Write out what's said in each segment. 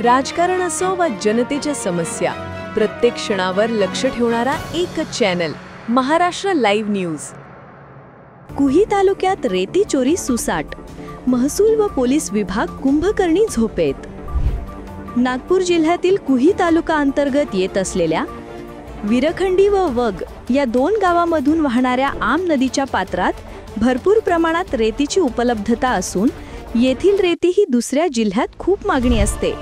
राजकारण असो वा जनतेच्या समस्या, प्रत्येक क्षणावर लक्ष ठेवणारा एकच channel, Maharashtra live news. Kuhi तालुक्यात रेती चोरी सुसाट, महसूल व पोलीस विभाग कुंभकर्णी झोपेत। नागपूर जिल्ह्यातील कुही तालुका अंतर्गत येत असलेल्या विरखंडी व वग या दोन गावांमधून वाहणाऱ्या आम नदीच्या पात्रात भरपूर प्रमाणात रेतीची उपलब्धता असून येथील रेती ही दुसऱ्या जिल्ह्यात खूप मागणी असते।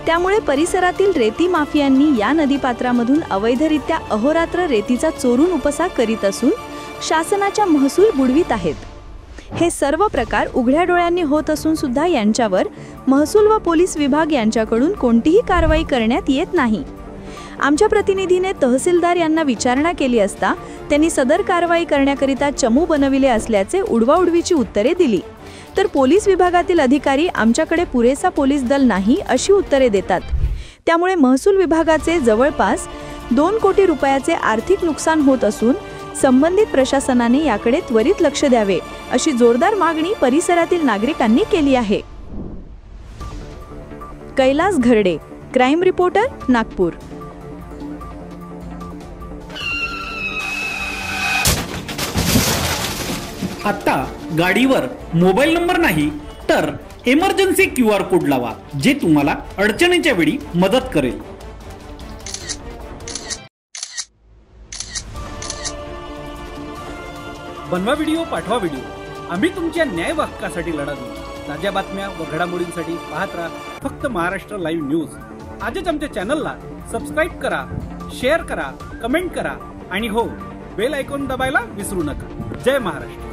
त्यामुळे परिसरातील रेती माफियांनी या नदीपात्रामधून अवैधरित्या अहोरात्र रेतीचा चोरून उपसा करीत असून शासनाचा महसूल बुडवीत आहेत। हे सर्व प्रकार उघड्या डोळ्यांनी होत असून सुद्धा यांच्यावर महसूल व पोलीस विभाग यांच्याकडून कोणतीही कारवाई करण्यात येत नाही। आमच्या प्रतिनिधीने तहसीलदार यांना विचारणा केली असता त्यांनी सदर कारवाई करण्याकरिता चमू बनविले असल्याचे उडवाउडवीची उत्तरे दिली, तर पोलीस विभागातील अधिकारी आमच्याकडे पुरेसा पोलीस दल नाही अशी उत्तरे देतात। त्यामुळे महसूल विभागाचे जवळपास 2 कोटी रुपयाचे आर्थिक नुकसान होत असून संबंधित प्रशासनाने याकडे त्वरित लक्ष द्यावे अशी जोरदार मागणी परिसरातील नागरिकांनी केली आहे। Kailas Gharde, crime reporter, Nagpur. आता गाडीवर मोबाईल नंबर नाही तर इमर्जन्सी QR कोड लावा, जे तुम्हाला अडचणीच्या वेळी मदत करेल। बनवा व्हिडिओ, पाठवा व्हिडिओ, आम्ही तुमच्या न्याय हक्कासाठी लढा देऊ। ताज्या बातम्या व घडामोडींसाठी पाहत राहा फक्त महाराष्ट्र लाईव्ह न्यूज। आजच आमच्या चॅनलला सबस्क्राइब करा, शेअर करा, कमेंट करा आणि हो, बेल आयकॉन दाबायला विसरू नका। जय महाराष्ट्र।